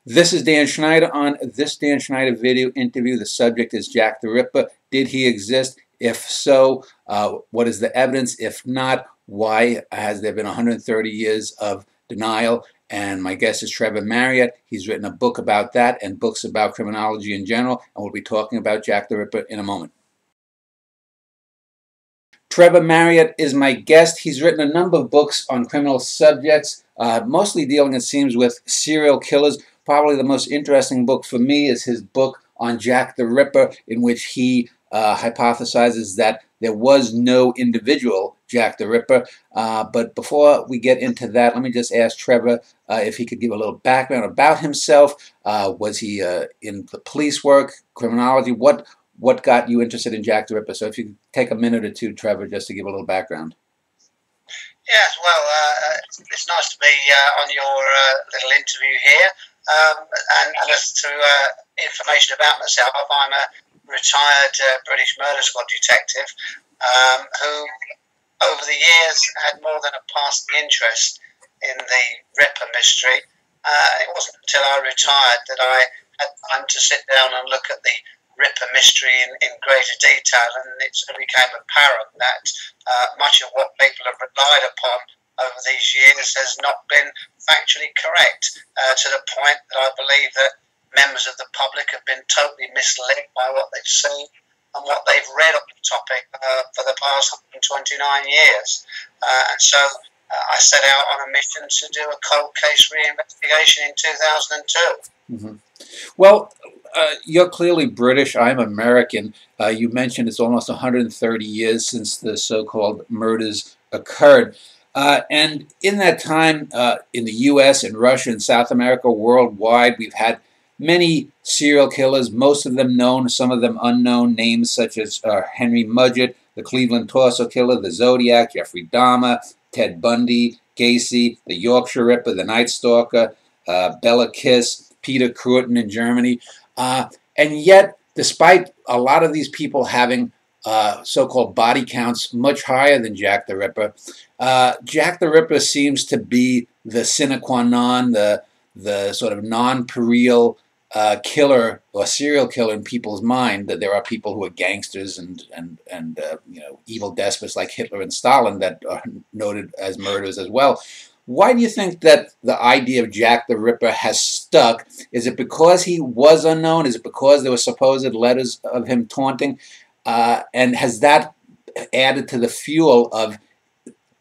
This is Dan Schneider. On this Dan Schneider video interview, the subject is Jack the Ripper. Did he exist? If so, what is the evidence? If not, why has there been 130 years of denial? And my guest is Trevor Marriott. He's written a book about that and books about criminology in general, and we'll be talking about Jack the Ripper in a moment. Trevor Marriott is my guest. He's written a number of books on criminal subjects, mostly dealing, it seems, with serial killers. Probably the most interesting book for me is his book on Jack the Ripper, in which he hypothesizes that there was no individual Jack the Ripper. But before we get into that, let me just ask Trevor if he could give a little background about himself. Was he in the police work, criminology? What got you interested in Jack the Ripper? So if you could take a minute or two, Trevor, just to give a little background. Yes, well, it's nice to be on your little interview here. And as to information about myself, I'm a retired British murder squad detective who, over the years, had more than a passing interest in the Ripper mystery. It wasn't until I retired that I had time to sit down and look at the Ripper mystery in greater detail, and it became apparent that much of what people have relied upon over these years has not been factually correct, to the point that I believe that members of the public have been totally misled by what they've seen and what they've read on the topic for the past 129 years. And so I set out on a mission to do a cold case reinvestigation in 2002. Mm-hmm. Well, you're clearly British. I'm American. You mentioned it's almost 130 years since the so-called murders occurred. And in that time, in the U.S. and Russia and South America, worldwide, we've had many serial killers, most of them known, some of them unknown, names such as Henry Mudgett, the Cleveland Torso Killer, the Zodiac, Jeffrey Dahmer, Ted Bundy, Gacy, the Yorkshire Ripper, the Night Stalker, Bela Kiss, Peter Kürten in Germany. And yet, despite a lot of these people having so-called body counts much higher than Jack the Ripper, Jack the Ripper seems to be the sine qua non, the sort of non-pareil killer or serial killer in people's mind. That there are people who are gangsters and you know, evil despots like Hitler and Stalin that are noted as murderers as well. Why do you think that the idea of Jack the Ripper has stuck? Is it because he was unknown? Is it because there were supposed letters of him taunting? And has that added to the fuel of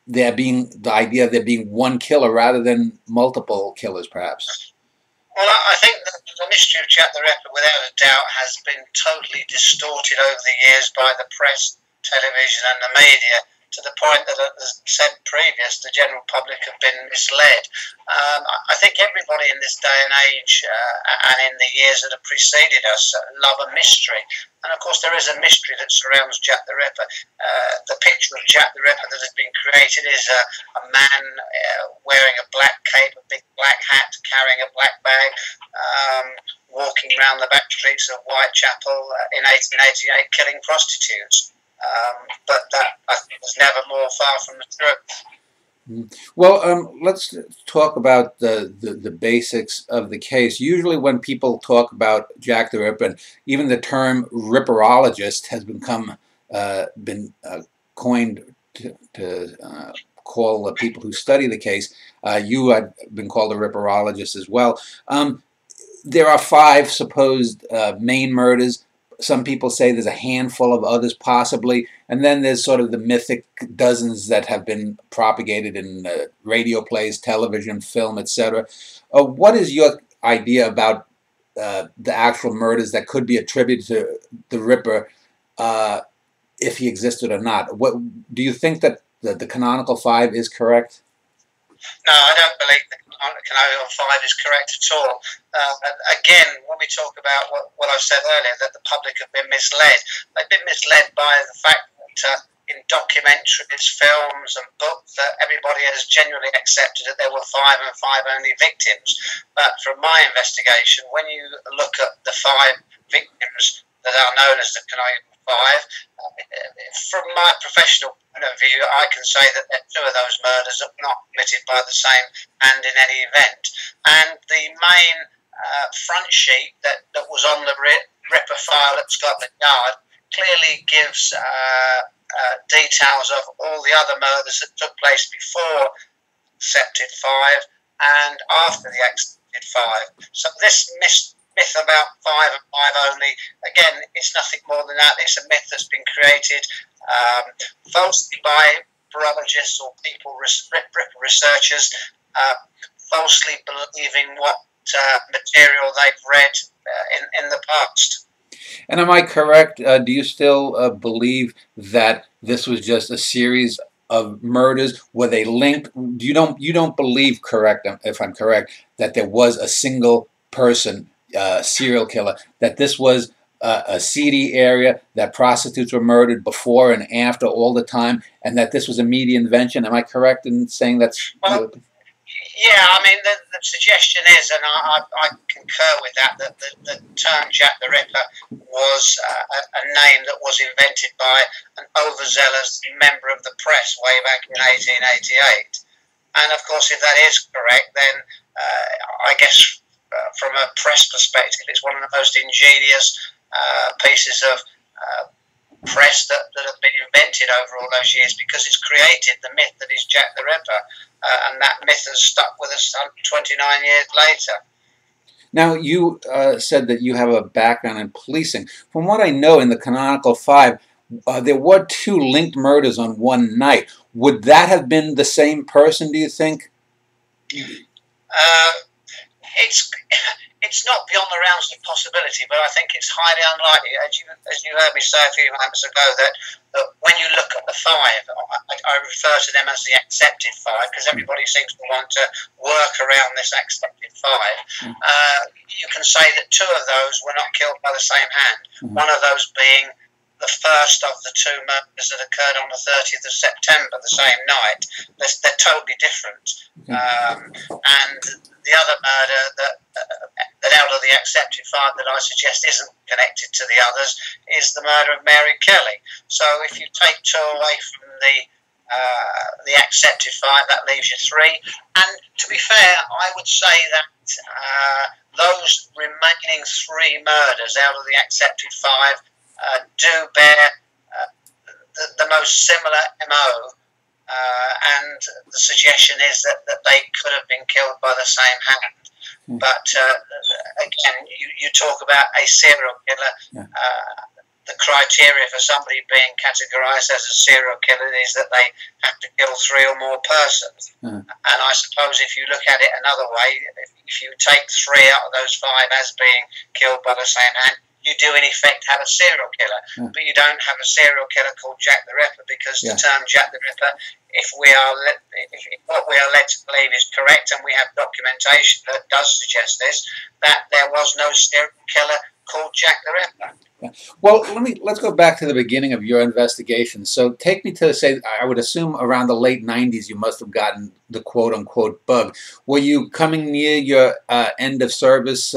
there being the idea of there being one killer rather than multiple killers, perhaps? Well, I think that the mystery of Jack the Ripper, without a doubt, has been totally distorted over the years by the press, television, and the media, to the point that, as said previous, the general public have been misled. I think everybody in this day and age, and in the years that have preceded us, love a mystery. And of course, there is a mystery that surrounds Jack the Ripper. The picture of Jack the Ripper that has been created is a man wearing a black cape, a big black hat, carrying a black bag, walking around the back streets of Whitechapel in 1888, killing prostitutes. But that, I think, was never more far from the truth. Well, let's talk about the basics of the case. Usually when people talk about Jack the Ripper, and even the term ripperologist has been coined to call the people who study the case. You have been called a ripperologist as well. There are 5 supposed main murders. Some people say there's a handful of others possibly, and then there's sort of the mythic dozens that have been propagated in radio plays, television, film, etc. What is your idea about the actual murders that could be attributed to the Ripper, if he existed or not? What do you think that the canonical 5 is correct? No, I don't believe the canonical 5 is correct at all. Again, when we talk about what I've said earlier, that the public have been misled, they've been misled by the fact that in documentaries, films and books, that everybody has generally accepted that there were 5 and 5 only victims. But from my investigation, when you look at the 5 victims that are known as the canonical 5, from my professional point of view, I can say that 2 of those murders are not committed by the same hand in any event. And the main front sheet that was on the Ripper file at Scotland Yard clearly gives details of all the other murders that took place before Accepted 5 and after the Accepted 5. So this myth about 5 and 5 only, again, it's nothing more than that. It's a myth that's been created falsely by virologists or people, researchers, falsely believing what material they've read in the past. And am I correct? Do you still believe that this was just a series of murders? Were they linked? You don't believe, correct? If I'm correct, that there was a single person serial killer. That this was a seedy area. That prostitutes were murdered before and after all the time, and that this was a media invention. Am I correct in saying that's? Well, yeah, I mean, the suggestion is, and I concur with that the term Jack the Ripper was a name that was invented by an overzealous member of the press way back in 1888. And of course, if that is correct, then I guess from a press perspective, it's one of the most ingenious pieces of press that have been invented over all those years, because it's created the myth that is Jack the Ripper, and that myth has stuck with us 29 years later. Now, you said that you have a background in policing. From what I know, in the canonical 5, there were 2 linked murders on one night. Would that have been the same person, do you think? It's not beyond the realms of possibility, but I think it's highly unlikely. As you heard me say a few moments ago, that when you look at the 5, I refer to them as the Accepted 5, because everybody seems to want to work around this Accepted 5. You can say that 2 of those were not killed by the same hand. One of those being the first of the 2 murders that occurred on the 30th of September, the same night. They're totally different. And the other murder that out of the Accepted 5 that I suggest isn't connected to the others is the murder of Mary Kelly. So if you take 2 away from the Accepted 5, that leaves you 3. And to be fair, I would say that those remaining 3 murders out of the Accepted 5 do bear the most similar MO, and the suggestion is that they could have been killed by the same hand. But again, you talk about a serial killer. The criteria for somebody being categorised as a serial killer is that they have to kill 3 or more persons. And I suppose if you look at it another way, if you take 3 out of those 5 as being killed by the same hand, you do in effect have a serial killer, but you don't have a serial killer called Jack the Ripper, because the term Jack the Ripper, if what we are led to believe is correct, and we have documentation that does suggest this, that there was no serial killer called Jack the Ripper. Well, let's go back to the beginning of your investigation. So take me to, say, I would assume around the late 90s you must have gotten the quote-unquote bug. Were you coming near your end of service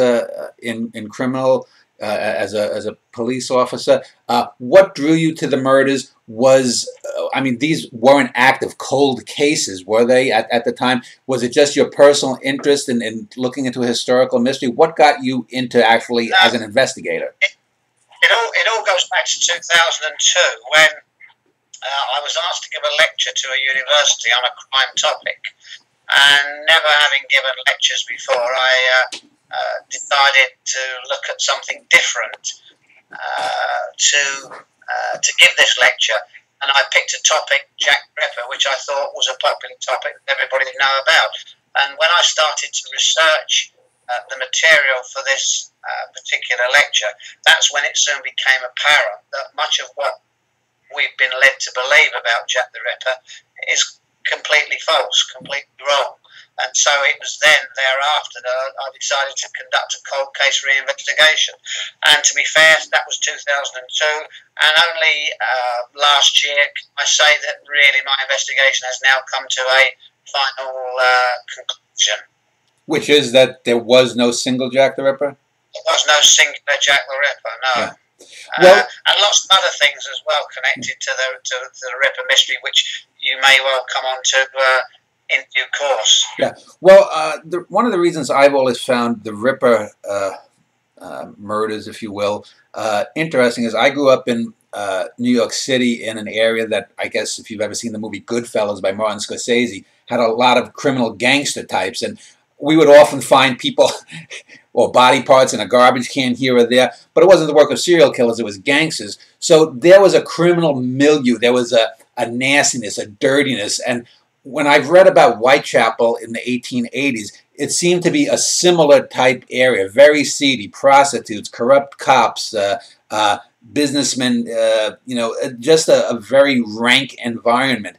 in criminal as a police officer? What drew you to the murders? I mean, these weren't active cold cases, were they, at the time? Was it just your personal interest in looking into historical mystery? What got you into actually as an investigator? It all goes back to 2002, when I was asked to give a lecture to a university on a crime topic. And never having given lectures before, I decided to look at something different to give this lecture. And I picked a topic, Jack the Ripper, which I thought was a popular topic that everybody would know about. And when I started to research the material for this particular lecture, that's when it soon became apparent that much of what we've been led to believe about Jack the Ripper is completely false, completely wrong. And so it was thereafter that I decided to conduct a cold case reinvestigation. And to be fair, that was 2002. And only last year I say that really my investigation has now come to a final conclusion. Which is that there was no single Jack the Ripper? There was no singular Jack the Ripper, no. Yeah. Well, and lots of other things as well connected to the Ripper mystery, which you may well come on to in due course. Yeah. Well, one of the reasons I've always found the Ripper murders, if you will, interesting is I grew up in New York City in an area that, I guess if you've ever seen the movie Goodfellas by Martin Scorsese, had a lot of criminal gangster types, and we would often find people or body parts in a garbage can here or there, but it wasn't the work of serial killers, it was gangsters. So there was a criminal milieu, there was a nastiness, a dirtiness, and when I've read about Whitechapel in the 1880s, it seemed to be a similar type area, very seedy, prostitutes, corrupt cops, businessmen, just a very rank environment.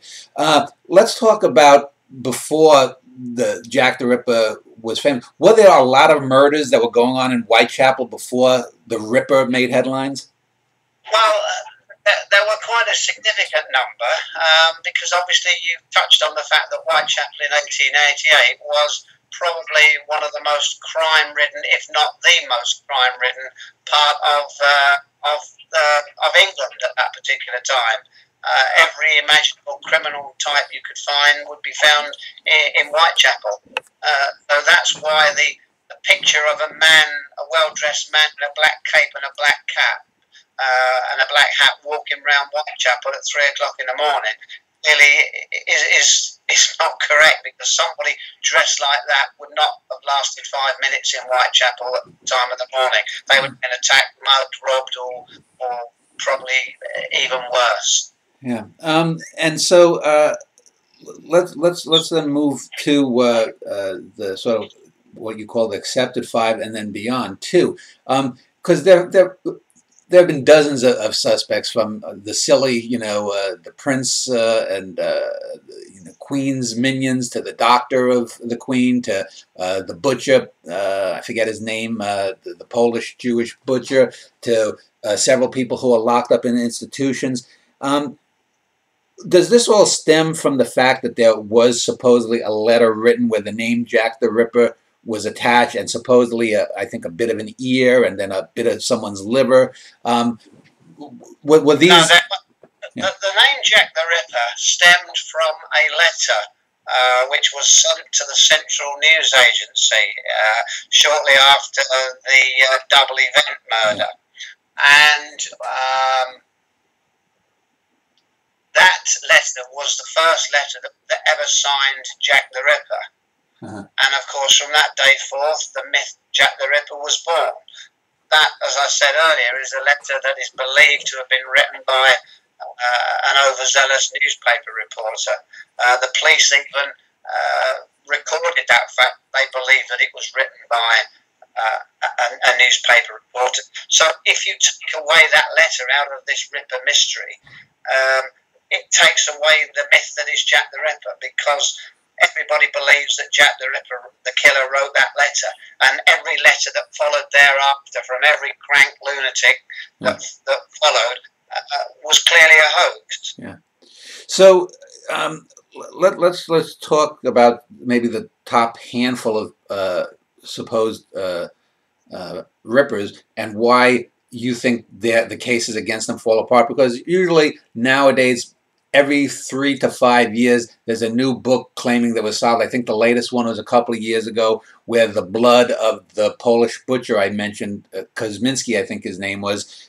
Let's talk about before the Jack the Ripper was famous. Were there a lot of murders that were going on in Whitechapel before the Ripper made headlines? Well, there were quite a significant number, because obviously you touched on the fact that Whitechapel in 1888 was probably one of the most crime-ridden, if not the most crime-ridden part of England at that particular time. Every imaginable criminal type you could find would be found in Whitechapel. So that's why the picture of a man, a well-dressed man in a black cape and a black cap, and a black hat walking around Whitechapel at 3 o'clock in the morning really is not correct, because somebody dressed like that would not have lasted 5 minutes in Whitechapel at the time of the morning. They would have been attacked, mugged, robbed, or probably even worse. Yeah, and so let's then move to the sort of what you call the accepted five, and then beyond too, because there have been dozens of suspects, from the silly, the prince and Queen's minions, to the doctor of the Queen, to the butcher, I forget his name, the Polish Jewish butcher, to several people who are locked up in institutions. Does this all stem from the fact that there was supposedly a letter written where the name Jack the Ripper was attached, and supposedly, I think, a bit of an ear and then a bit of someone's liver? Were these? No, the name Jack the Ripper stemmed from a letter which was sent to the Central News Agency shortly after the Double Event murder. And that letter was the first letter that ever signed Jack the Ripper. And of course, from that day forth, the myth Jack the Ripper was born. That, as I said earlier, is a letter that is believed to have been written by an overzealous newspaper reporter. The police even recorded that fact. They believe that it was written by a newspaper reporter. So if you take away that letter out of this Ripper mystery, it takes away the myth that is Jack the Ripper, because everybody believes that Jack the Ripper, the killer, wrote that letter, and every letter that followed thereafter from every crank lunatic that followed was clearly a hoax. Yeah. So let's talk about maybe the top handful of supposed Rippers, and why you think the cases against them fall apart. Because usually nowadays, every 3 to 5 years, there's a new book claiming that was solved. I think the latest one was a couple of years ago, where the blood of the Polish butcher I mentioned, Kosminski, I think his name was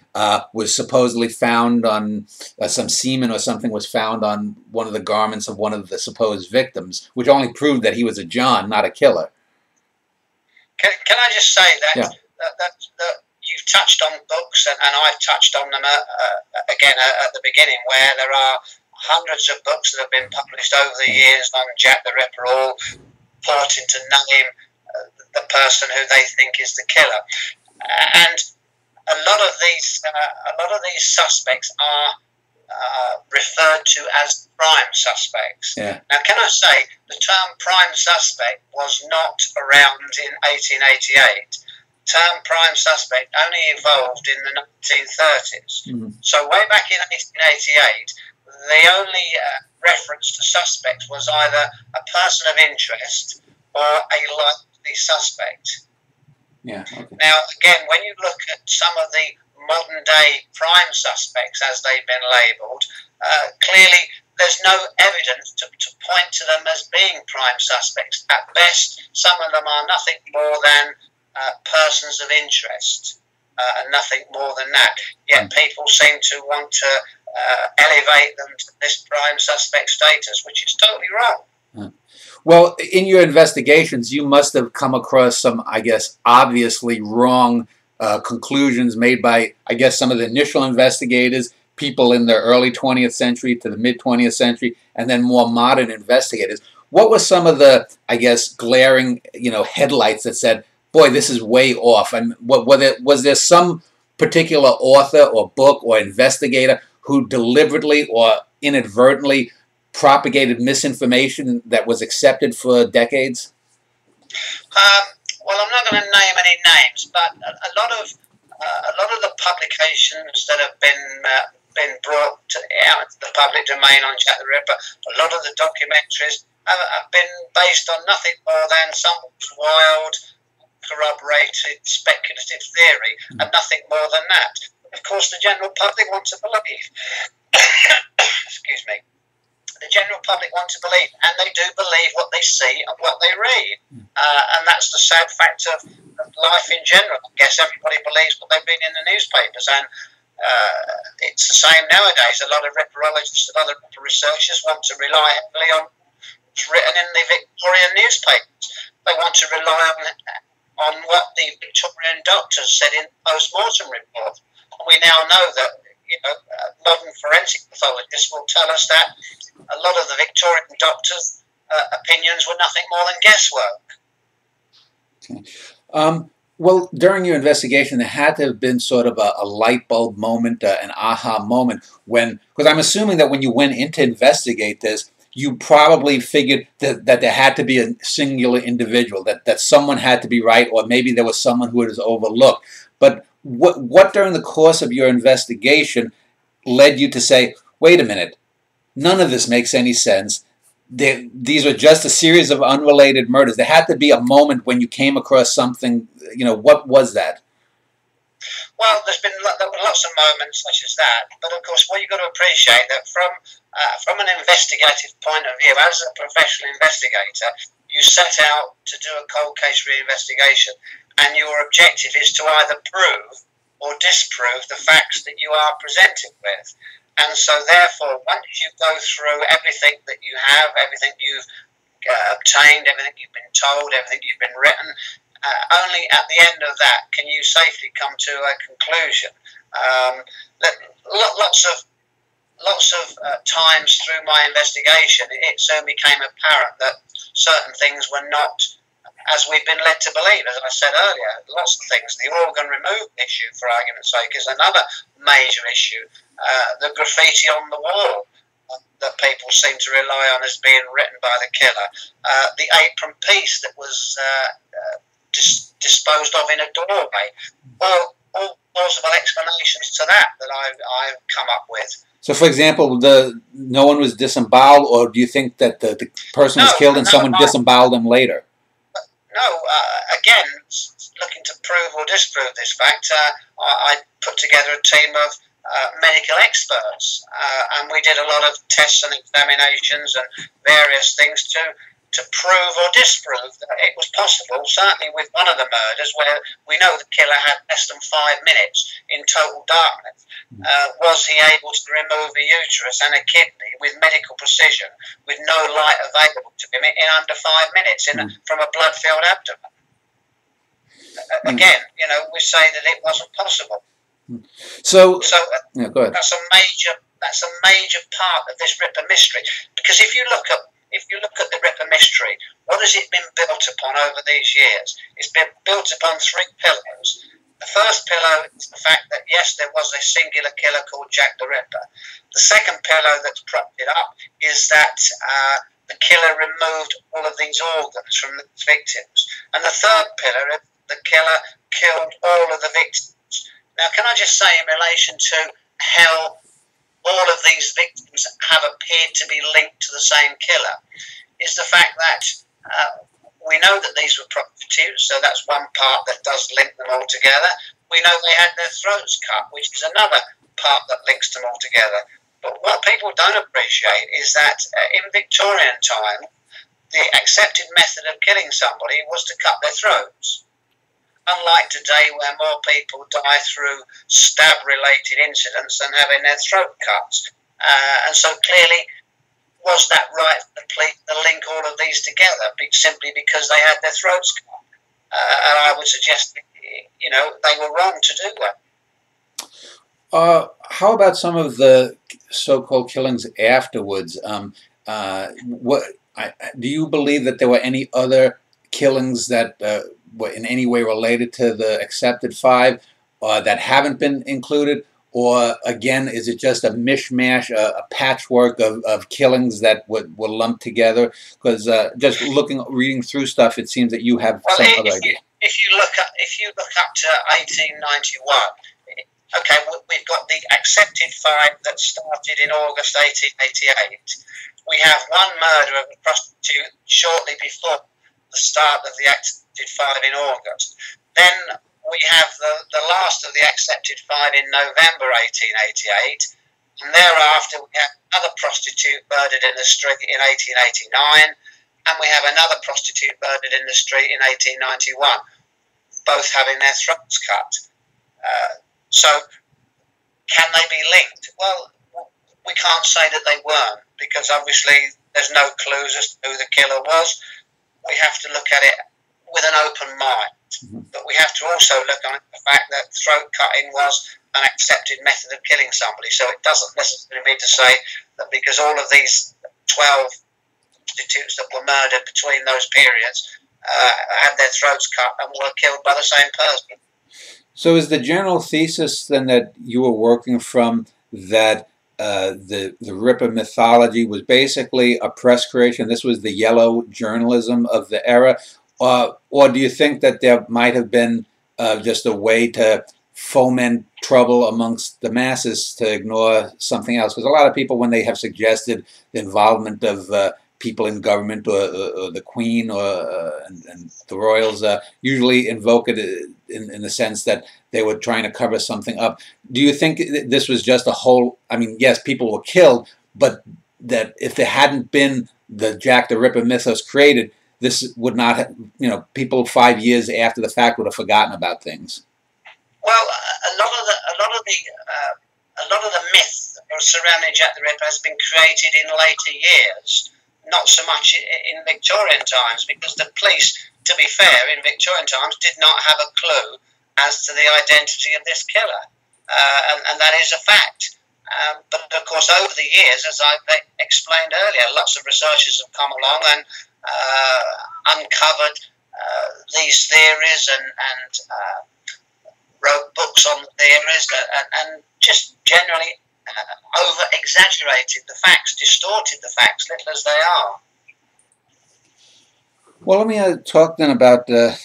supposedly found on some semen or something was found on one of the garments of one of the supposed victims, which only proved that he was a John, not a killer. Can I just say that, yeah. that you've touched on books, and I've touched on them again at the beginning, where there are hundreds of books that have been published over the years on Jack the Ripper, all purporting to name the person who they think is the killer. And a lot of these suspects are referred to as prime suspects. Yeah. Now, can I say the term prime suspect was not around in 1888. Term prime suspect only evolved in the 1930s. Mm-hmm. So way back in 1888, the only reference to suspects was either a person of interest or a likely suspect. Yeah. Okay. Now, again, when you look at some of the modern-day prime suspects, as they've been labelled, clearly there's no evidence to point to them as being prime suspects. At best, some of them are nothing more than persons of interest, and nothing more than that. Yet people seem to want to elevate them to this prime suspect status, which is totally wrong. Well, in your investigations, you must have come across some, I guess, obviously wrong conclusions made by, I guess, some of the initial investigators, people in the early 20th century to the mid-20th century, and then more modern investigators. What were some of the, I guess, glaring, headlights that said, boy, this is way off? And was there some particular author or book or investigator who deliberately or inadvertently propagated misinformation that was accepted for decades? Well, I'm not going to name any names, but a lot of the publications that have been brought out into the public domain on Jack the Ripper, a lot of the documentaries have been based on nothing more than some wild, corroborated, speculative theory, and nothing more than that. Of course, the general public want to believe. Excuse me. The general public want to believe, and they do believe what they see and what they read. And that's the sad fact of life in general. I guess everybody believes what they've been in the newspapers, and it's the same nowadays. A lot of ripperologists and other researchers want to rely heavily on what's written in the Victorian newspapers. They want to rely on what the Victorian doctors said in post-mortem report. And we now know that modern forensic pathologists will tell us that a lot of the Victorian doctors' opinions were nothing more than guesswork. Okay. Well, during your investigation, there had to have been sort of a light bulb moment, an aha moment, because I'm assuming that when you went in to investigate this, you probably figured that there had to be a singular individual, that someone had to be right, or maybe there was someone who was overlooked. But what during the course of your investigation led you to say, wait a minute, none of this makes any sense. These are just a series of unrelated murders. There had to be a moment when you came across something, what was that? Well, there were lots of moments such as that, but of course, what you've got to appreciate that from an investigative point of view, as a professional investigator, you set out to do a cold case reinvestigation, and your objective is to either prove or disprove the facts that you are presented with. And so, therefore, once you go through everything that you have, everything you've obtained, everything you've been told, everything you've been written, only at the end of that can you safely come to a conclusion. Lots of times through my investigation, it soon became apparent that certain things were not as we've been led to believe. As I said earlier, lots of things. The organ removal issue, for argument's sake, is another major issue. The graffiti on the wall that people seem to rely on as being written by the killer. The apron piece that was disposed of in a doorway. All plausible explanations to that I've come up with. So, for example, no one was disemboweled, or do you think that the person was killed and someone disemboweled them later? No, again, looking to prove or disprove this fact, I put together a team of medical experts, and we did a lot of tests and examinations and various things to prove or disprove that it was possible. Certainly with one of the murders, where we know the killer had less than 5 minutes in total darkness, was he able to remove a uterus and a kidney with medical precision, with no light available to him, in under 5 minutes from a blood-filled abdomen? Again, we say that it wasn't possible. So yeah, go ahead. That's a major part of this Ripper mystery, because if you look at the Ripper mystery, what has it been built upon over these years? It's been built upon 3 pillars. The first pillar is the fact that, yes, there was a singular killer called Jack the Ripper. The second pillar that's propped it up is that the killer removed all of these organs from the victims. And the third pillar is the killer killed all of the victims. Now, can I just say, in relation to how all of these victims have appeared to be linked to the same killer, is the fact that we know that these were prostitutes, so that's one part that does link them all together. We know they had their throats cut, which is another part that links them all together. But what people don't appreciate is that in Victorian time, the accepted method of killing somebody was to cut their throats. Unlike today, where more people die through stab-related incidents than having their throat cut. And so clearly, was that right to link all of these together simply because they had their throats cut? And I would suggest, you know, they were wrong to do that. How about some of the so-called killings afterwards? Do you believe that there were any other killings that were in any way related to the accepted 5 that haven't been included? Or again, is it just a mishmash, a patchwork of killings that were lumped together? Because just reading through stuff, it seems that you have some other idea. If you look up to 1891, okay, we've got the accepted 5 that started in August 1888. We have one murder of a prostitute shortly before the start of the accepted 5 in August. Then we have the last of the accepted 5 in November 1888. And thereafter we have another prostitute murdered in the street in 1889. And we have another prostitute murdered in the street in 1891, both having their throats cut. So can they be linked? Well, we can't say that they weren't, because obviously there's no clues as to who the killer was. We have to look at it with an open mind. But we have to also look at the fact that throat cutting was an accepted method of killing somebody. So it doesn't necessarily mean to say that because all of these 12 prostitutes that were murdered between those periods had their throats cut and were killed by the same person. So is the general thesis then that you were working from that the Ripper mythology was basically a press creation? This was the yellow journalism of the era? Or do you think that there might have been just a way to foment trouble amongst the masses to ignore something else? Because a lot of people, when they have suggested the involvement of people in government or the Queen and the royals, usually invoke it in the sense that they were trying to cover something up. Do you think this was just a whole, I mean, yes, people were killed, but that if there hadn't been the Jack the Ripper mythos created, this would not have, you know, people 5 years after the fact would have forgotten about things? Well, a lot of the myth surrounding Jack the Ripper has been created in later years, not so much in Victorian times, because the police, to be fair, in Victorian times did not have a clue as to the identity of this killer, and that is a fact. But of course, over the years, as I explained earlier, lots of researchers have come along and uncovered these theories and wrote books on the theories and just generally over-exaggerated the facts, distorted the facts, little as they are. Well, let me talk then about you mentioned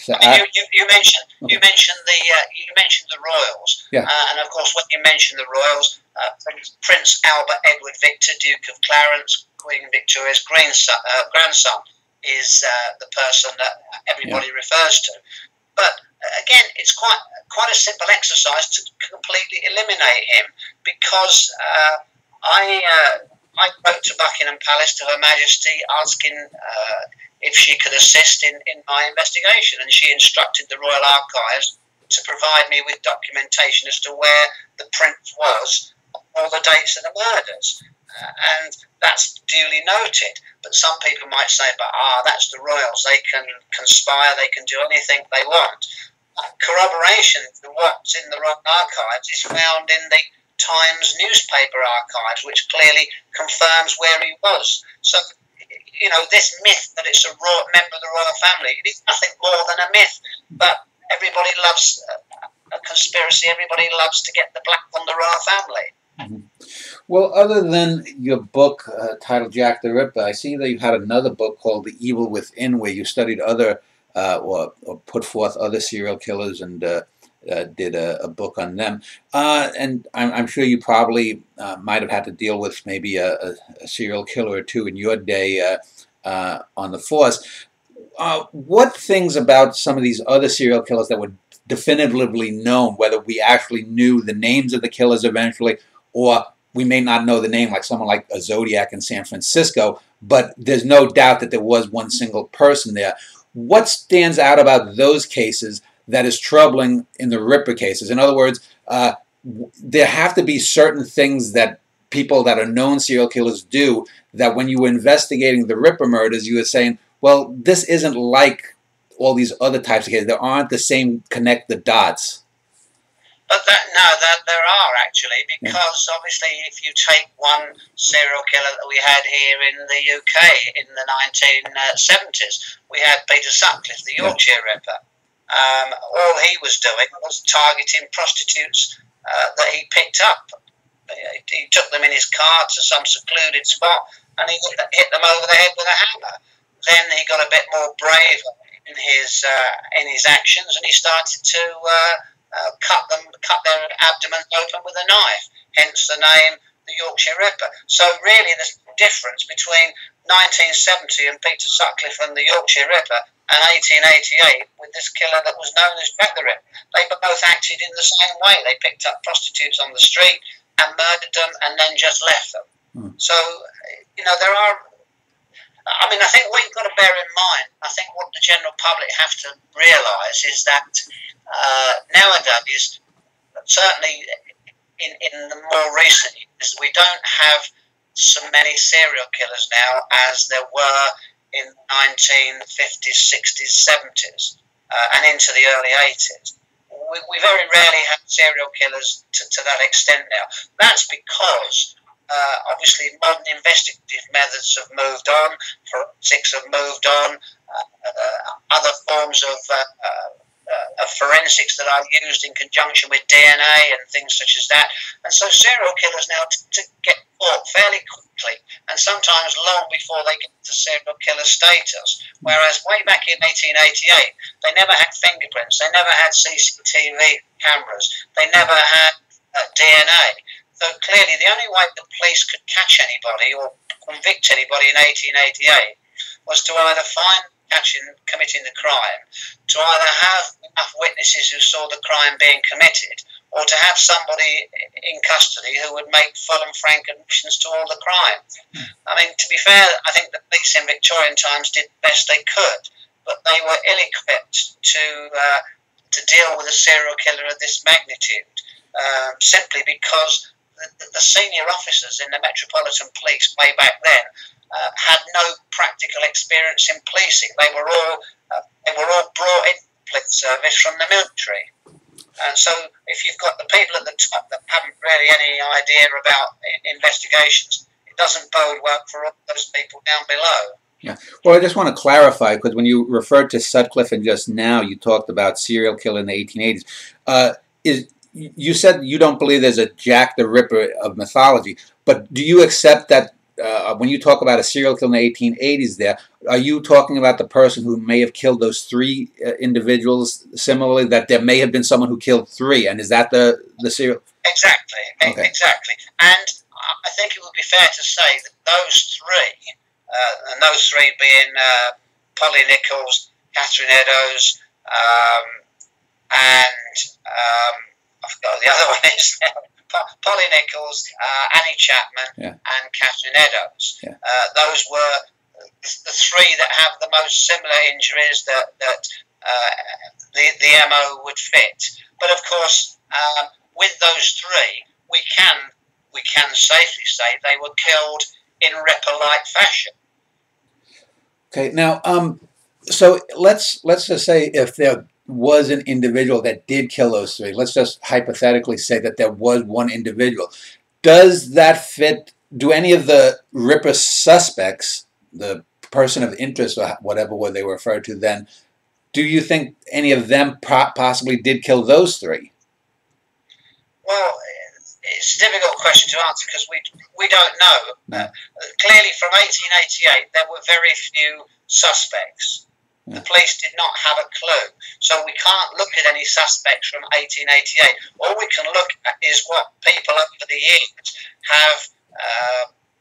the royals, yeah. And of course, when you mention the royals, Prince Albert Edward Victor, Duke of Clarence, Queen Victoria's grandson, is the person that everybody refers to. But again, it's quite a simple exercise to completely eliminate him, because I wrote to Buckingham Palace, to Her Majesty, asking if she could assist in my investigation, and she instructed the Royal Archives to provide me with documentation as to where the prince was, all the dates of the murders. And that's duly noted. But some people might say, but that's the royals, they can conspire, they can do anything they want. Corroboration to what's in the Royal Archives is found in the Times newspaper archives, which clearly confirms where he was. So, you know, this myth that it's a member of the royal family, it is nothing more than a myth. But everybody loves a conspiracy, everybody loves to get the black on the royal family. Mm-hmm. Well, other than your book titled Jack the Ripper, I see that you had another book called The Evil Within, where you studied other, or put forth other serial killers and did a book on them. And I'm sure you probably might have had to deal with maybe a serial killer or two in your day on the force. What things about some of these other serial killers that were definitively known, whether we actually knew the names of the killers eventually, or we may not know the name, like someone like a Zodiac in San Francisco, but there's no doubt that there was one single person there. What stands out about those cases that is troubling in the Ripper cases? In other words, there have to be certain things that people that are known serial killers do that when you were investigating the Ripper murders, you were saying, well, this isn't like all these other types of cases. There aren't the same connect the dots. But there are actually, because obviously if you take one serial killer that we had here in the UK in the 1970s, we had Peter Sutcliffe, the Yorkshire Ripper. All he was doing was targeting prostitutes that he picked up. He took them in his car to some secluded spot and he hit them over the head with a hammer. Then he got a bit more brave in his actions and he started to cut their abdomens open with a knife, hence the name the Yorkshire Ripper. So really there's a difference between 1970 and Peter Sutcliffe and the Yorkshire Ripper and 1888 with this killer that was known as Jack the Ripper. They both acted in the same way. They picked up prostitutes on the street and murdered them and then just left them. So, you know, there are... I mean, I think what you've got to bear in mind, I think what the general public have to realise is that nowadays, certainly in the more recent years, we don't have so many serial killers now as there were in the 1950s, 60s, 70s, and into the early 80s. We very rarely have serial killers to that extent now. That's because obviously modern investigative methods have moved on, forensics have moved on, other forms of forensics that are used in conjunction with DNA and things such as that. And so serial killers now to get caught fairly quickly and sometimes long before they get to serial killer status. Whereas way back in 1888, they never had fingerprints, they never had CCTV cameras, they never had DNA. So clearly the only way the police could catch anybody or convict anybody in 1888 was to either catch him committing the crime, to either have enough witnesses who saw the crime being committed, or to have somebody in custody who would make full and frank admissions to all the crime. I mean, to be fair, I think the police in Victorian times did the best they could, but they were ill-equipped to deal with a serial killer of this magnitude, simply because the senior officers in the Metropolitan Police way back then had no practical experience in policing. They were all brought in police service from the military, and so if you've got the people at the top that haven't really any idea about investigations, it doesn't bode well for all those people down below. Yeah. Well, I just want to clarify, because when you referred to Sutcliffe and just now you talked about serial killer in the 1880s, you said you don't believe there's a Jack the Ripper of mythology, but do you accept that when you talk about a serial killer in the 1880s there, are you talking about the person who may have killed those three individuals similarly, that there may have been someone who killed three, and is that the serial? Exactly, okay. Exactly. And I think it would be fair to say that those three, and those three being Polly Nichols, Catherine Eddowes, and I forgot who the other one is now. Polly Nichols, Annie Chapman, and Catherine Eddowes. Those were the three that have the most similar injuries that the MO would fit. But of course, with those three, we can safely say they were killed in Ripper-like fashion. Okay, now, so let's just say if there was an individual that did kill those three. Let's just hypothetically say that there was one individual. Does that fit? Do any of the Ripper suspects, the person of interest or whatever were they referred to then, do you think any of them possibly did kill those three? Well, it's a difficult question to answer because we don't know. No. Clearly, from 1888, there were very few suspects. The police did not have a clue, so we can't look at any suspects from 1888. All we can look at is what people over the years have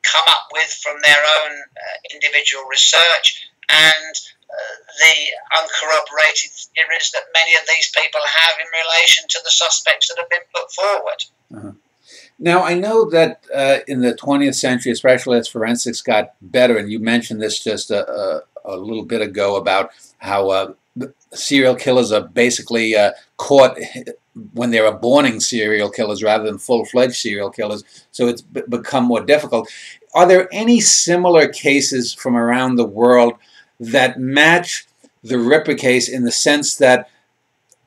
come up with from their own individual research and the uncorroborated theories that many of these people have in relation to the suspects that have been put forward. Now, I know that in the 20th century, especially as forensics got better, and you mentioned this just a little bit ago about how serial killers are basically caught when they're aborting serial killers rather than full-fledged serial killers, so it's become more difficult. Are there any similar cases from around the world that match the Ripper case in the sense that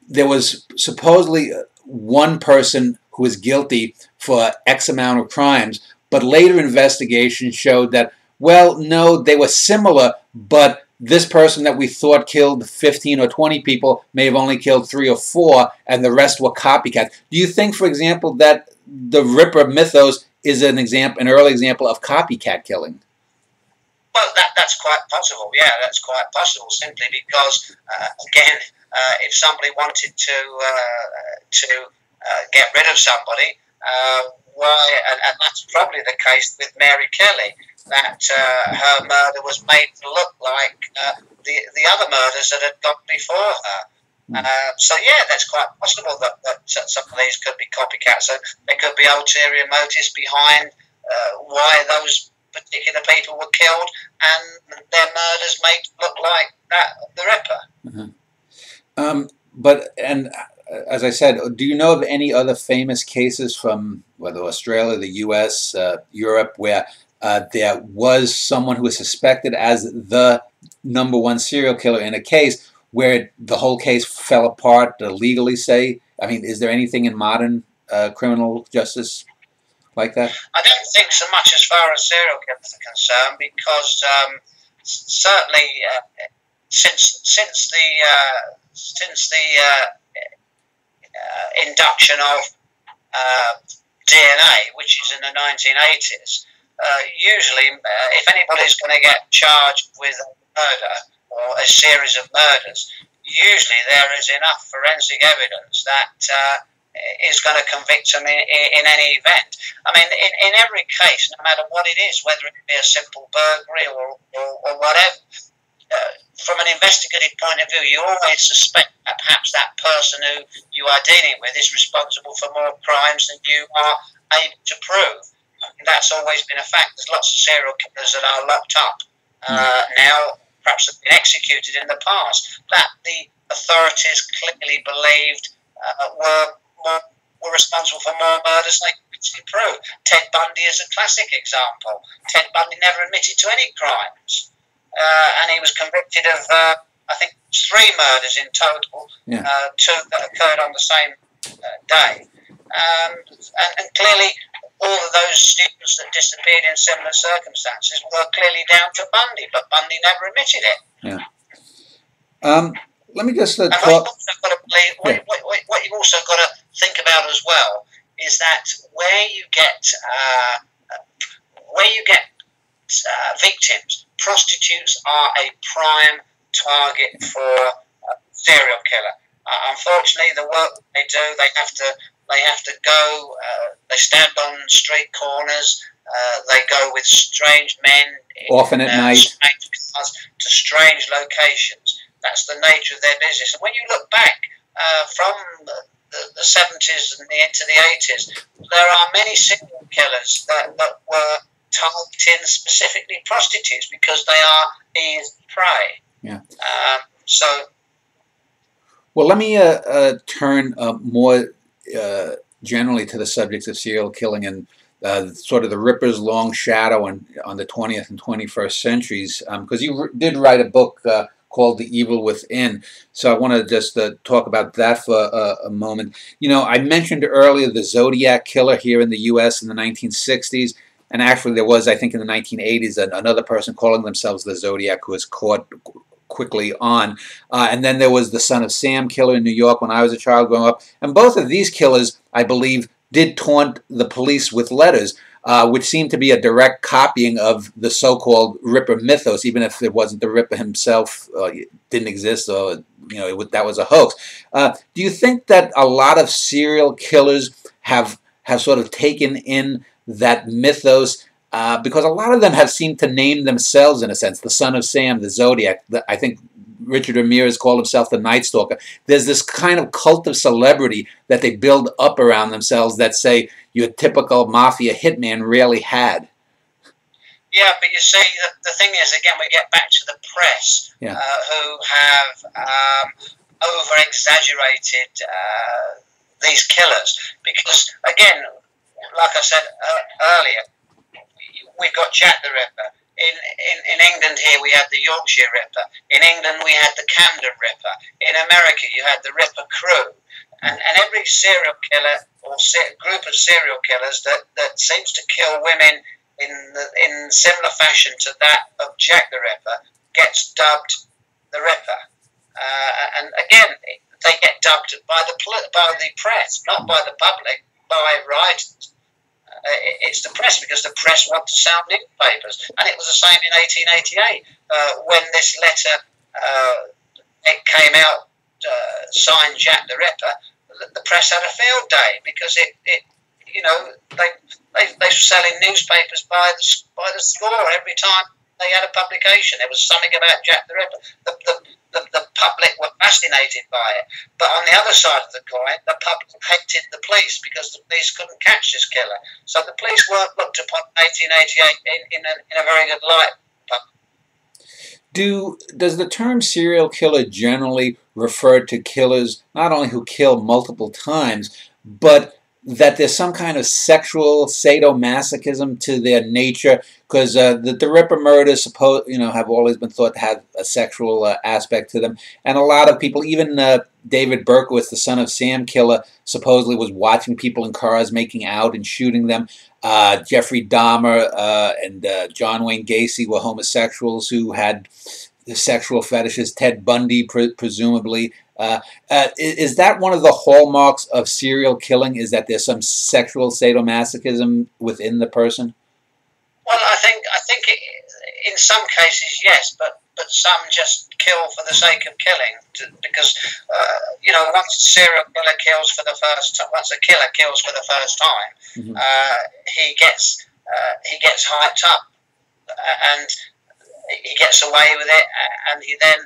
there was supposedly one person who was guilty for X amount of crimes, but later investigation showed that, well, no, they were similar, but this person that we thought killed 15 or 20 people may have only killed 3 or 4, and the rest were copycats. Do you think, for example, that the Ripper mythos is an early example of copycat killing? Well, that's quite possible. Yeah, that's quite possible. Simply because, again, if somebody wanted to get rid of somebody, why? And that's probably the case with Mary Kelly. That her murder was made to look like the other murders that had gone before her. So yeah, that's quite possible that some of these could be copycats. So there could be ulterior motives behind why those particular people were killed, and their murders made to look like that of the Ripper. And as I said, do you know of any other famous cases from whether Australia, the U.S., Europe, where there was someone who was suspected as the #1 serial killer in a case where the whole case fell apart legally, say? I mean, is there anything in modern criminal justice like that? I don't think so much as far as serial killers are concerned, because certainly since the induction of DNA, which is in the 1980s, usually if anybody's going to get charged with a murder or a series of murders, usually there is enough forensic evidence that is going to convict them in any event. I mean, in every case, no matter what it is, whether it be a simple burglary or whatever, from an investigative point of view, you always suspect that perhaps that person who you are dealing with is responsible for more crimes than you are able to prove. And that's always been a fact. There's lots of serial killers that are locked up now, perhaps have been executed in the past, that the authorities clearly believed were responsible for more murders than they could prove. Ted Bundy is a classic example. Ted Bundy never admitted to any crimes. And he was convicted of, I think, 3 murders in total, 2 that occurred on the same day. And clearly, all of those students that disappeared in similar circumstances were clearly down to Bundy, but Bundy never admitted it. Yeah. Let me just talk. What you've also got to think about as well is that where you get victims, prostitutes are a prime target for a serial killer. Unfortunately, the work they do, they have to go. They stand on street corners. They go with strange men, often at night, strange cars, to strange locations. That's the nature of their business. And when you look back from the 70s and into the 80s, there are many serial killers that were targeting specifically prostitutes because they are easy prey. Yeah. Well, let me turn more generally to the subjects of serial killing and sort of the Ripper's long shadow on the 20th and 21st centuries, because you did write a book called The Evil Within. So I want to just talk about that for a moment. You know, I mentioned earlier the Zodiac killer here in the U.S. in the 1960s, and actually there was, I think, in the 1980s, another person calling themselves the Zodiac who was caught quickly on. And then there was the Son of Sam killer in New York when I was a child growing up. And both of these killers, I believe, did taunt the police with letters, which seemed to be a direct copying of the so-called Ripper mythos, even if it wasn't the Ripper himself, didn't exist, or that was a hoax. Do you think that a lot of serial killers have sort of taken in that mythos? Because a lot of them have seemed to name themselves in a sense, the Son of Sam, the Zodiac. I think Richard Ramirez called himself the Night Stalker. There's this kind of cult of celebrity that they build up around themselves that, say, your typical mafia hitman rarely had. Yeah, but you see, the thing is, again, we get back to the press, Yeah. Who have over-exaggerated these killers. Because, again, like I said earlier, we've got Jack the Ripper. In England here, we had the Yorkshire Ripper. In England, we had the Camden Ripper. In America, you had the Ripper Crew. And every serial killer or group of serial killers that seems to kill women in similar fashion to that of Jack the Ripper gets dubbed the Ripper. And again, they get dubbed by the press, not by the public, by writers. It's the press, because the press want to sound newspapers. And it was the same in 1888 when this letter it came out, signed Jack the Ripper. The press had a field day because it you know, they were selling newspapers by the score every time they had a publication. There was something about Jack the Ripper. The public were fascinated by it. But on the other side of the coin, the public hated the police because the police couldn't catch this killer. So the police weren't looked upon in 1888 in a very good light. Does the term serial killer generally refer to killers not only who kill multiple times, but that there's some kind of sexual sadomasochism to their nature? Because the Ripper murders, have always been thought to have a sexual aspect to them, and a lot of people, even David Berkowitz, the Son of Sam killer, supposedly was watching people in cars making out and shooting them. Jeffrey Dahmer and John Wayne Gacy were homosexuals who had sexual fetishes. Ted Bundy, presumably. Is that one of the hallmarks of serial killing, is that there's some sexual sadomasochism within the person? Well, I think in some cases, yes, but some just kill for the sake of killing, because once a serial killer kills for the first time, once a killer kills for the first time, he gets hyped up, and he gets away with it, and he then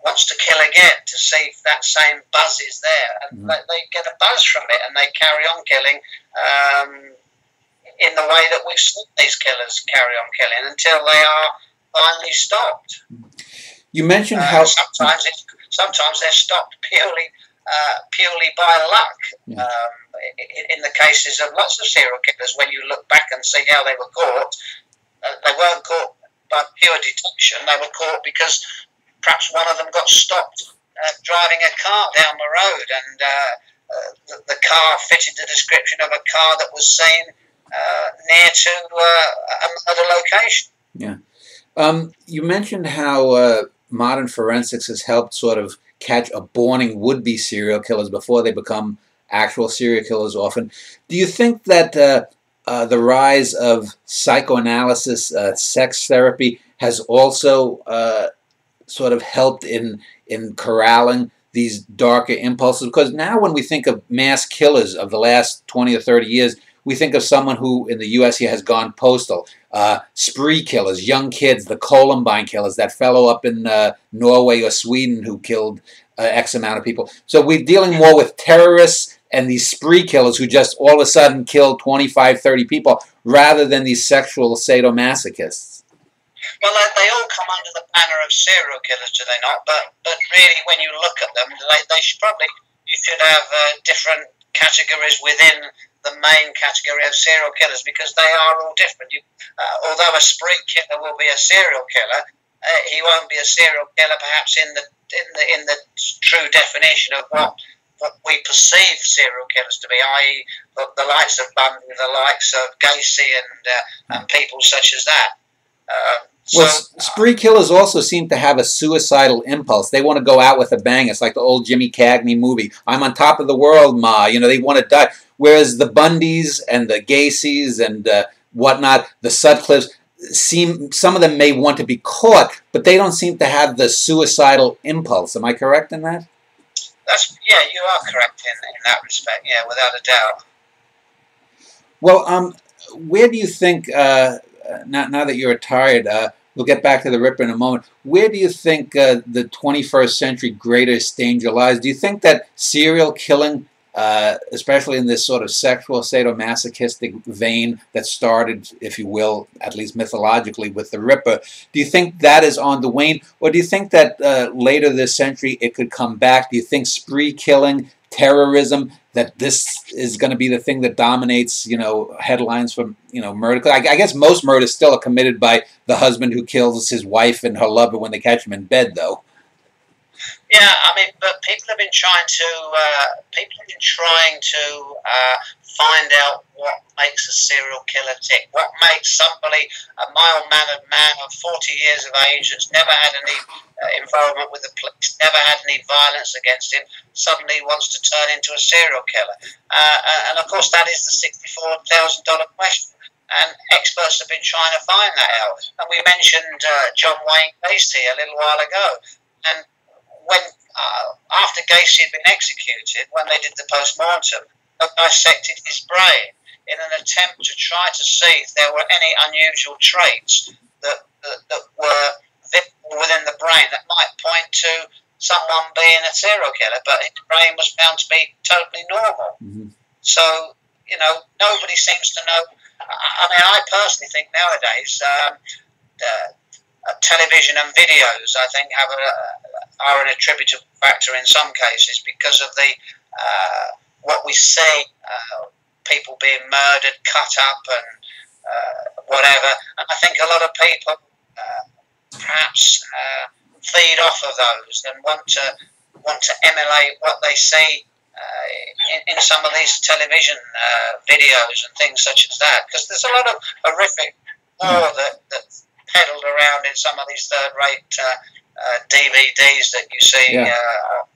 wants to kill again to see if that same buzz is there, and they get a buzz from it, and they carry on killing in the way that we've seen these killers carry on killing until they are finally stopped. You mentioned how sometimes they're stopped purely by luck. Yeah. In the cases of lots of serial killers, when you look back and see how they were caught, they weren't caught by pure detection. They were caught because perhaps one of them got stopped driving a car down the road, and the car fitted the description of a car that was seen near to another location. Yeah. You mentioned how modern forensics has helped sort of catch aborting would-be serial killers before they become actual serial killers often. Do you think that the rise of psychoanalysis, sex therapy, has also sort of helped in corralling these darker impulses? Because now when we think of mass killers of the last 20 or 30 years, we think of someone who in the U.S. here has gone postal. Spree killers, young kids, the Columbine killers, that fellow up in Norway or Sweden who killed X amount of people. So we're dealing more with terrorists and these spree killers who just all of a sudden kill 25, 30 people, rather than these sexual sadomasochists. Well, they all come under the banner of serial killers, do they not? But really, when you look at them, they should you should have different categories within the main category of serial killers, because they are all different. Although a spree killer will be a serial killer, he won't be a serial killer perhaps in the true definition of what we perceive serial killers to be, i.e. the likes of Bundy, the likes of Gacy, and people such as that. Spree killers also seem to have a suicidal impulse. They want to go out with a bang. It's like the old Jimmy Cagney movie, I'm on top of the world, Ma. They want to die. Whereas the Bundys and the Gacys and whatnot, the Sutcliffes, some of them may want to be caught, but they don't seem to have the suicidal impulse. Am I correct in that? Yeah, you are correct in that respect, yeah, without a doubt. Well, where do you think, now that you're retired, We'll get back to the Ripper in a moment. Where do you think the 21st century greatest danger lies? Do you think that serial killing, especially in this sort of sexual sadomasochistic vein that started, if you will, at least mythologically, with the Ripper, do you think that is on the wane? Or do you think that later this century it could come back? Do you think spree killing, terrorism, that this is going to be the thing that dominates, headlines from, murder? I guess most murders still are committed by the husband who kills his wife and her lover when they catch him in bed, though. Yeah, I mean, but people have been trying to find out what makes a serial killer tick. What makes somebody, a mild-mannered man of 40 years of age that's never had any involvement with the police, never had any violence against him, suddenly wants to turn into a serial killer. And of course, that is the $64,000 question. And experts have been trying to find that out. And we mentioned John Wayne Gacy a little while ago. And when after Gacy had been executed, when they did the post-mortem, they dissected his brain in an attempt to try to see if there were any unusual traits that were visible within the brain that might point to someone being a serial killer. But his brain was found to be totally normal. Mm-hmm. So, nobody seems to know. I mean, I personally think nowadays television and videos, I think, are an attributable factor in some cases because of the what we see, people being murdered, cut up, and whatever. And I think a lot of people perhaps feed off of those and want to emulate what they see in some of these television videos and things such as that. Because there's a lot of horrific war that's peddled around in some of these third-rate DVDs that you see on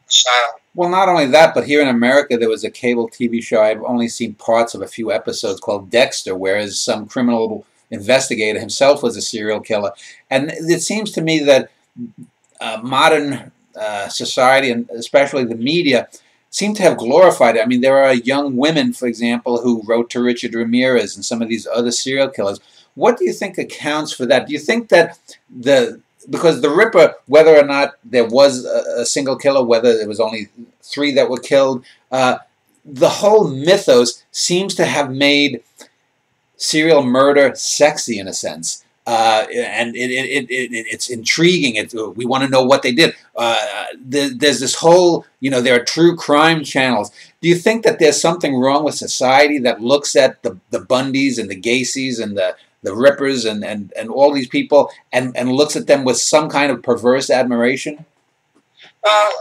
sale. Well, not only that, but here in America there was a cable TV show, I've only seen parts of a few episodes, called Dexter, whereas some criminal investigator himself was a serial killer. And it seems to me that modern society, and especially the media, seem to have glorified it. I mean, there are young women, for example, who wrote to Richard Ramirez and some of these other serial killers. What do you think accounts for that? Do you think that because the Ripper, whether or not there was a single killer, whether there was only 3 that were killed, the whole mythos seems to have made serial murder sexy in a sense. And it's intriguing. We want to know what they did. There's this whole, there are true crime channels. Do you think that there's something wrong with society that looks at the Bundys and the Gacys and the Rippers and all these people and looks at them with some kind of perverse admiration? Well,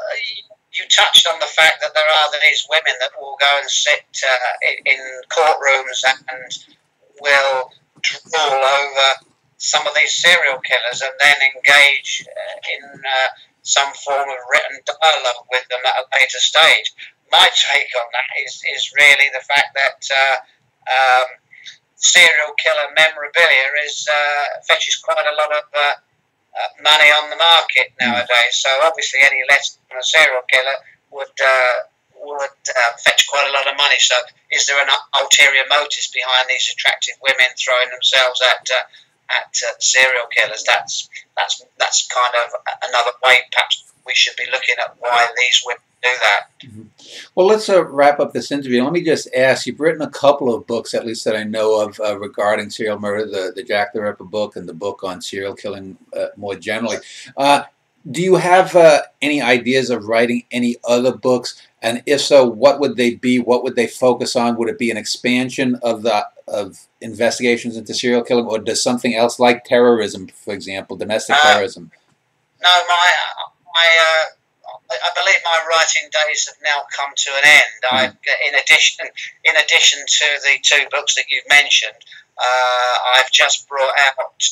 you touched on the fact that there are these women that will go and sit in courtrooms and will drool over some of these serial killers and then engage in some form of written dialogue with them at a later stage. My take on that is really the fact that serial killer memorabilia fetches quite a lot of money on the market nowadays. So obviously any letter from a serial killer would fetch quite a lot of money. So is there an ulterior motive behind these attractive women throwing themselves at serial killers? That's kind of another way perhaps we should be looking at why these women do that. Mm-hmm. Well, let's wrap up this interview. Let me just ask, you've written a couple of books, at least that I know of, regarding serial murder, the Jack the Ripper book and the book on serial killing more generally. Do you have any ideas of writing any other books? And if so, what would they be? What would they focus on? Would it be an expansion of investigations into serial killing, or does something else like terrorism, for example, domestic terrorism? No, I believe my writing days have now come to an end. In addition to the 2 books that you've mentioned, I've just brought out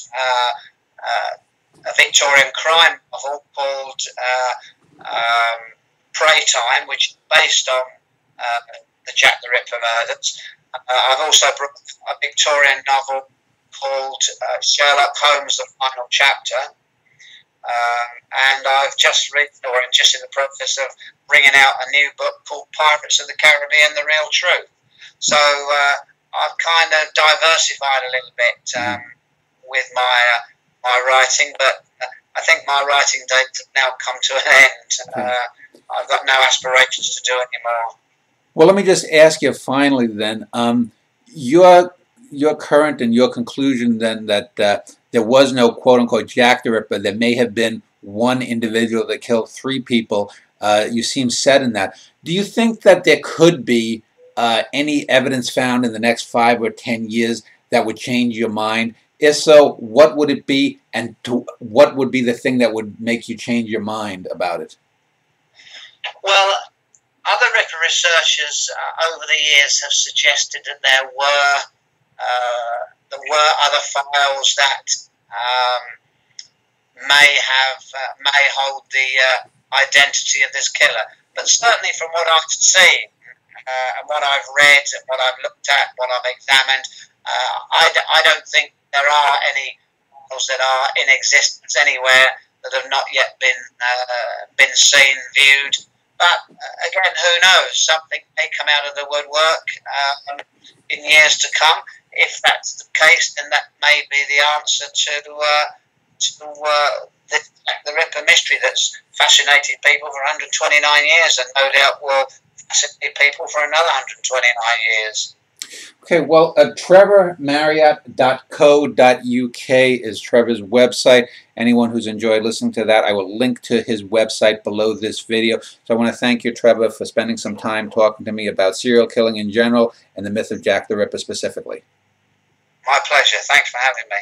a Victorian crime novel called Prey Time, which is based on the Jack the Ripper murders. I've also brought a Victorian novel called Sherlock Holmes, The Final Chapter. And I've just read, or I'm just in the process of bringing out a new book called Pirates of the Caribbean, The Real Truth. So I've kind of diversified a little bit with my my writing, but I think my writing days have now come to an end. Okay. I've got no aspirations to do anymore. Well, let me just ask you finally then, your current and your conclusion then that there was no quote-unquote Jack the Ripper, there may have been one individual that killed 3 people, you seem set in that. Do you think that there could be any evidence found in the next 5 or 10 years that would change your mind? If so, what would it be, and what would be the thing that would make you change your mind about it? Well, other Ripper researchers over the years have suggested that there were other files that may hold the identity of this killer. But certainly, from what I've seen and what I've read and what I've looked at, what I've examined, I don't think there are any files that are in existence anywhere that have not yet been seen, viewed. But again, who knows? Something may come out of the woodwork in years to come. If that's the case, then that may be the answer to the Ripper mystery that's fascinated people for 129 years, and no doubt will fascinate people for another 129 years. Okay, well, trevormarriott.co.uk is Trevor's website. Anyone who's enjoyed listening to that, I will link to his website below this video. So I want to thank you, Trevor, for spending some time talking to me about serial killing in general and the myth of Jack the Ripper specifically. My pleasure. Thanks for having me.